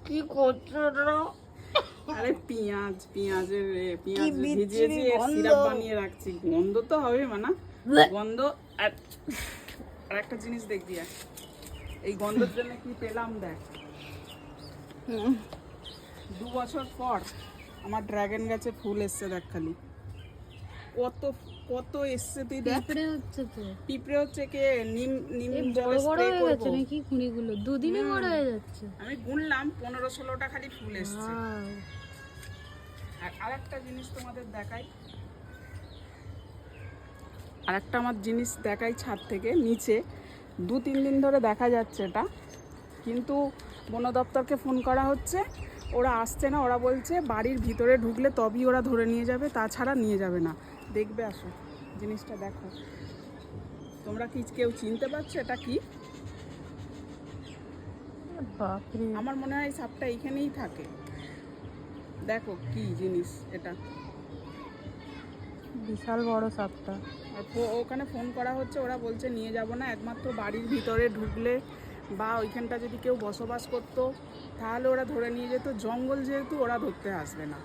কি করছো ওরা? আরে পেঁয়াজের ভিজিয়েছি, সিরাপ বানিয়ে রাখছি। গন্ধ তো হবে মানা, গন্ধ। আর একটা জিনিস দেখবি, এই গন্ধের জন্য কি পেলাম দেখ। 2 বছর পর আমার ড্রাগন গাছে ফুল এসছে, দেখ খালি কত কত এসছে। তুই দেখ, পিঁপড়ে হচ্ছে তো। পিঁপড়ে হচ্ছে কে নিম নিম এই জলে বড় বড় স্প্রে হয়ে করব। গেছে নাকি কুঁড়িগুলো? দুদিনে বড় হয়ে যাচ্ছে। আমি গুনলাম 15-16টা খালি ফুল এসছে। Wow! আর আরেকটা জিনিস তোমাদের দেখাই, আরেকটা আমার জিনিস দেখাই। ছাদ থেকে নিচে 2-3 দিন ধরে দেখা যাচ্ছে এটা, কিন্তু বন দপ্তরকে ফোন করা হচ্ছে, ওরা আসছে না। ওরা বলছে বাড়ির ভিতরে ঢুকলে তবেই ওরা ধরে নিয়ে যাবে, তাছাড়া নিয়ে যাবে না। দেখবে, আসো জিনিসটা দেখো। তোমরা কি কেউ চিনতে পারছো এটা কি? বাপরে, আমার মনে হয় সাপটা এইখানেই থাকে। দেখো কি জিনিস এটা, বিশাল বড় সাপটা। আর ওখানে ফোন করা হচ্ছে, ওরা বলছে নিয়ে যাব না, একমাত্র বাড়ির ভিতরে ঢুকলে বা ওইখানটা যদি কেউ বসবাস করতো তাহলে ওরা ধরে নিয়ে যেত। জঙ্গল যেহেতু, ওরা ধরতে আসবে না।